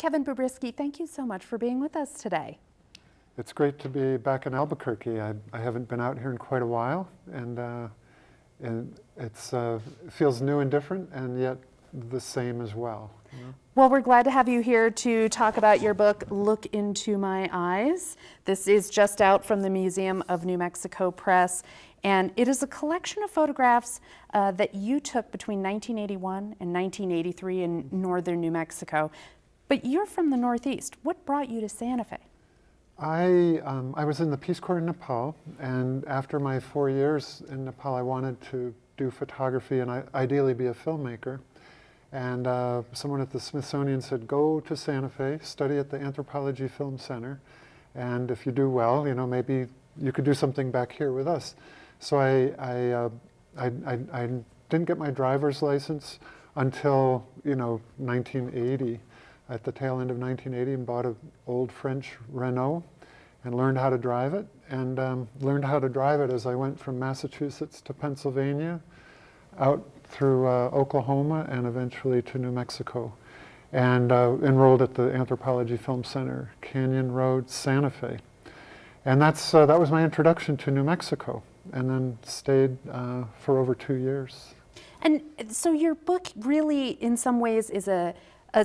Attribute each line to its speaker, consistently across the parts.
Speaker 1: Kevin Bobrisky, thank you so much for being with us today.
Speaker 2: It's great to be back in Albuquerque. I haven't been out here in quite a while, and it feels new and different, and yet the same as well. You know?
Speaker 1: Well, we're glad to have you here to talk about your book, Look Into My Eyes. This is just out from the Museum of New Mexico Press, and it is a collection of photographs that you took between 1981 and 1983 in northern New Mexico. But you're from the Northeast. What brought you to Santa Fe?
Speaker 2: I was in the Peace Corps in Nepal, and after my 4 years in Nepal, I wanted to do photography and ideally be a filmmaker. And someone at the Smithsonian said, go to Santa Fe, study at the Anthropology Film Center, and if you do well, you know, maybe you could do something back here with us. So I didn't get my driver's license until, you know, 1980. At the tail end of 1980, and bought an old French Renault and learned how to drive it, and learned how to drive it as I went from Massachusetts to Pennsylvania, out through Oklahoma, and eventually to New Mexico, and enrolled at the Anthropology Film Center, Canyon Road, Santa Fe. And that was my introduction to New Mexico, and then stayed for over 2 years.
Speaker 1: And so your book really, in some ways, is a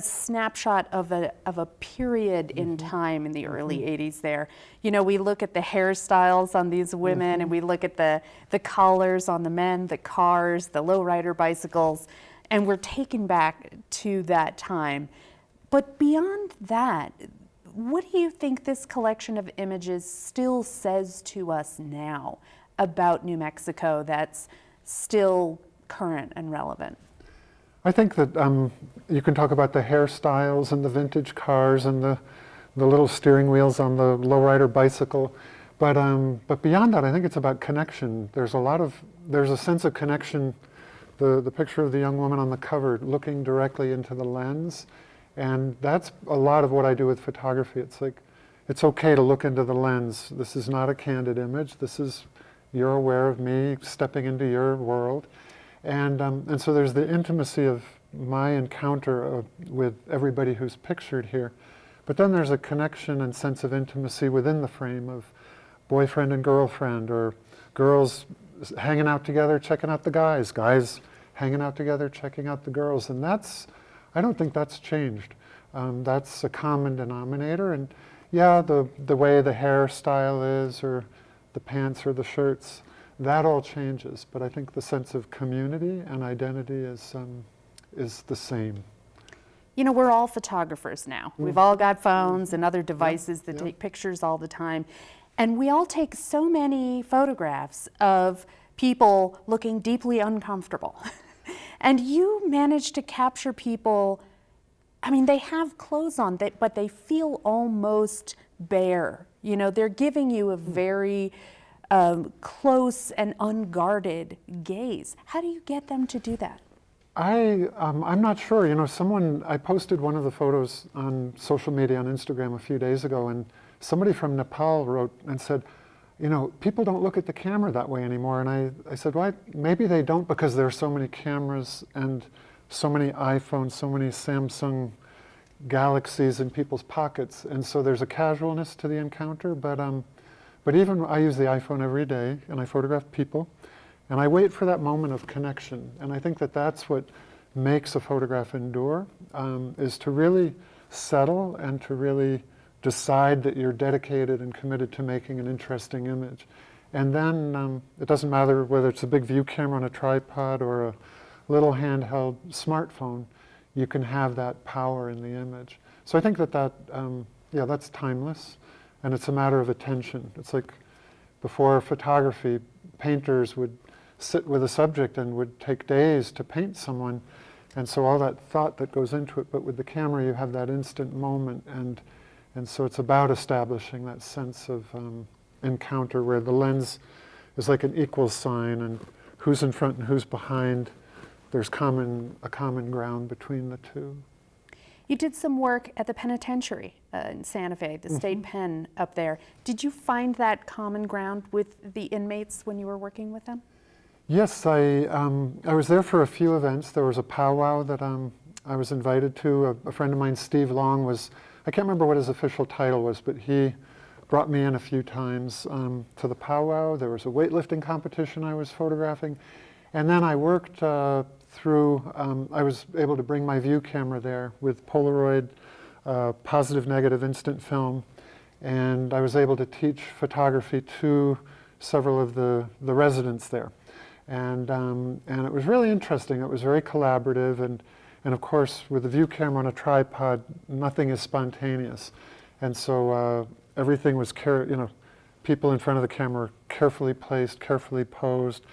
Speaker 1: snapshot of a period in time in the early 80s there. You know, we look at the hairstyles on these women, and we look at the collars on the men, the cars, the lowrider bicycles, and we're taken back to that time. But beyond that, what do you think this collection of images still says to us now about New Mexico that's still current and relevant?
Speaker 2: I think that you can talk about the hairstyles and the vintage cars and the little steering wheels on the lowrider bicycle, but beyond that, I think it's about connection. There's a sense of connection. The picture of the young woman on the cover looking directly into the lens, and that's a lot of what I do with photography. It's like, it's okay to look into the lens. This is not a candid image. This is, you're aware of me stepping into your world. And so there's the intimacy of my encounter with everybody who's pictured here. But then there's a connection and sense of intimacy within the frame of boyfriend and girlfriend, or girls hanging out together, checking out the guys, guys hanging out together, checking out the girls. And I don't think that's changed. That's a common denominator. And yeah, the way the hairstyle is, or the pants or the shirts, that all changes, but I think the sense of community and identity is the same.
Speaker 1: You know, we're all photographers now. We've all got phones and other devices that take pictures all the time, and we all take so many photographs of people looking deeply uncomfortable. And you manage to capture people, I mean, they have clothes on, but they feel almost bare. You know, they're giving you a very close and unguarded gaze. How do you get them to do that?
Speaker 2: I'm not sure. You know, I posted one of the photos on social media, on Instagram a few days ago, and somebody from Nepal wrote and said, you know, people don't look at the camera that way anymore. And I said, well, maybe they don't, because there are so many cameras and so many iPhones, so many Samsung Galaxies in people's pockets. And so there's a casualness to the encounter, but even I use the iPhone every day, and I photograph people, and I wait for that moment of connection. And I think that that's what makes a photograph endure, is to really settle and to really decide that you're dedicated and committed to making an interesting image. And then it doesn't matter whether it's a big view camera on a tripod or a little handheld smartphone, you can have that power in the image. So I think that's timeless. And it's a matter of attention. It's like before photography, painters would sit with a subject and would take days to paint someone. And so all that thought that goes into it, but with the camera you have that instant moment. And so it's about establishing that sense of encounter where the lens is like an equal sign, and who's in front and who's behind. There's a common ground between the two.
Speaker 1: You did some work at the penitentiary in Santa Fe, the state pen up there. Did you find that common ground with the inmates when you were working with them?
Speaker 2: Yes, I was there for a few events. There was a powwow that I was invited to. A friend of mine, Steve Long, I can't remember what his official title was, but he brought me in a few times to the powwow. There was a weightlifting competition I was photographing. And then I worked through, I was able to bring my view camera there with Polaroid, positive, negative instant film. And I was able to teach photography to several of the residents there. And it was really interesting. It was very collaborative. And of course, with the view camera on a tripod, nothing is spontaneous. And so everything was, people in front of the camera carefully placed, carefully posed.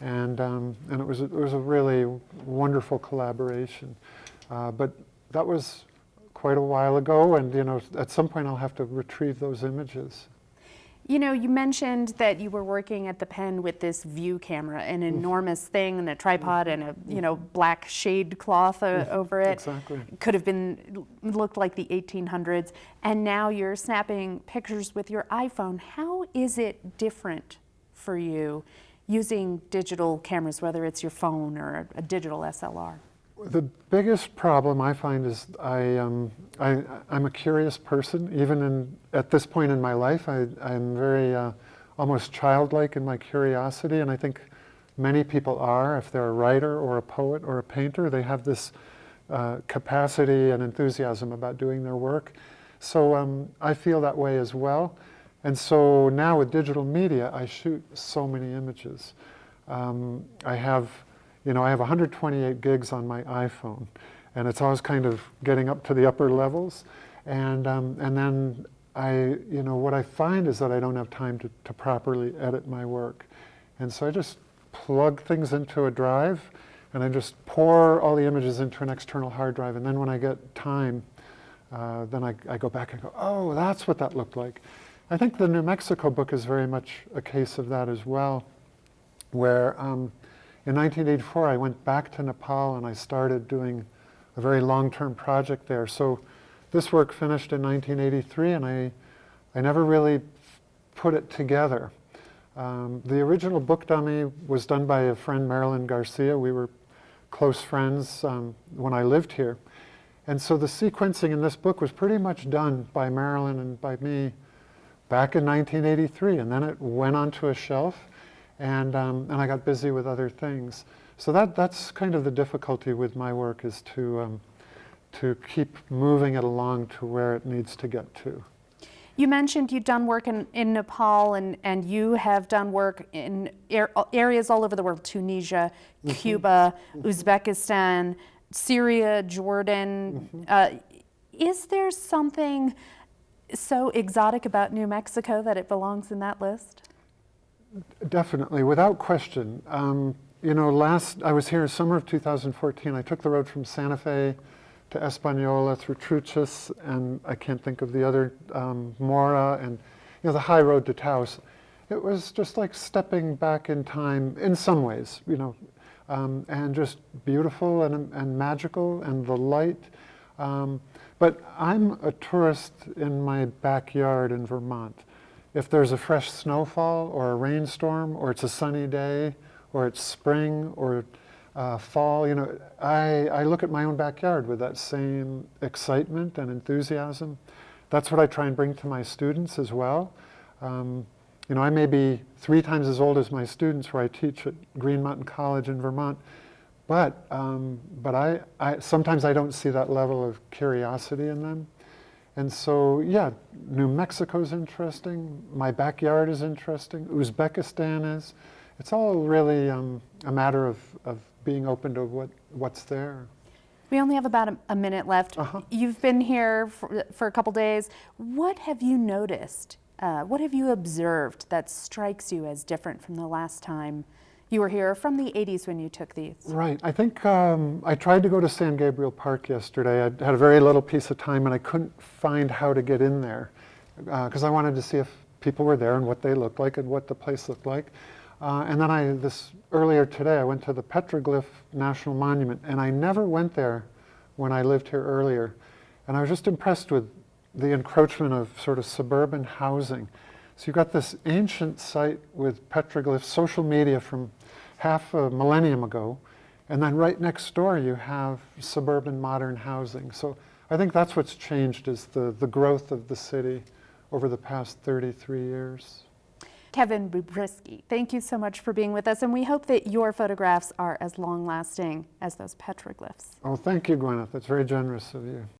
Speaker 2: And it was a really wonderful collaboration. But that was quite a while ago, and at some point I'll have to retrieve those images.
Speaker 1: You mentioned that you were working at the Pen with this view camera, an enormous thing, and a tripod, and a black shade cloth over it.
Speaker 2: Exactly.
Speaker 1: Could have looked like the 1800s, and now you're snapping pictures with your iPhone. How is it different for you using digital cameras, whether it's your phone or a digital SLR?
Speaker 2: The biggest problem I find is I'm a curious person. Even at this point in my life, I'm very almost childlike in my curiosity, and I think many people are. If they're a writer or a poet or a painter, they have this capacity and enthusiasm about doing their work. So I feel that way as well. And so now with digital media, I shoot so many images. I have 128 gigs on my iPhone, and it's always kind of getting up to the upper levels. And then what I find is that I don't have time to properly edit my work. And so I just plug things into a drive, and I just pour all the images into an external hard drive. And then when I get time, then I go back and go, oh, that's what that looked like. I think the New Mexico book is very much a case of that as well, where in 1984, I went back to Nepal and I started doing a very long-term project there. So this work finished in 1983, and I never really put it together. The original book dummy was done by a friend, Marilyn Garcia. We were close friends when I lived here. And so the sequencing in this book was pretty much done by Marilyn and by me back in 1983, and then it went onto a shelf. And I got busy with other things. So that's kind of the difficulty with my work, is to keep moving it along to where it needs to get to.
Speaker 1: You mentioned you've done work in Nepal, and you have done work in areas all over the world: Tunisia, Cuba, Uzbekistan, Syria, Jordan. Is there something so exotic about New Mexico that it belongs in that list?
Speaker 2: Definitely, without question. I was here in summer of 2014. I took the road from Santa Fe to Española through Truchas, and I can't think of the other, Mora, and the high road to Taos. It was just like stepping back in time in some ways, and just beautiful and magical, and the light. But I'm a tourist in my backyard in Vermont. If there's a fresh snowfall or a rainstorm, or it's a sunny day, or it's spring or fall, I look at my own backyard with that same excitement and enthusiasm. That's what I try and bring to my students as well. I may be 3 times as old as my students, where I teach at Green Mountain College in Vermont, but I sometimes I don't see that level of curiosity in them. And so, yeah, New Mexico's interesting, my backyard is interesting, Uzbekistan is. It's all really a matter of being open to what's there.
Speaker 1: We only have about a minute left. You've been here for a couple days. What have you noticed? What have you observed that strikes you as different from the last time you were here, from the 80s when you took these?
Speaker 2: Right. I think I tried to go to San Gabriel Park yesterday. I had a very little piece of time, and I couldn't find how to get in there because I wanted to see if people were there and what they looked like and what the place looked like. And then earlier today, I went to the Petroglyph National Monument, and I never went there when I lived here earlier. And I was just impressed with the encroachment of sort of suburban housing. So you've got this ancient site with petroglyphs, social media from half a millennium ago, And then right next door, you have suburban modern housing. So I think that's what's changed is the growth of the city over the past 33 years.
Speaker 1: Kevin Bubrisky, thank you so much for being with us, and we hope that your photographs are as long-lasting as those petroglyphs.
Speaker 2: Oh, thank you, Gwyneth. That's very generous of you.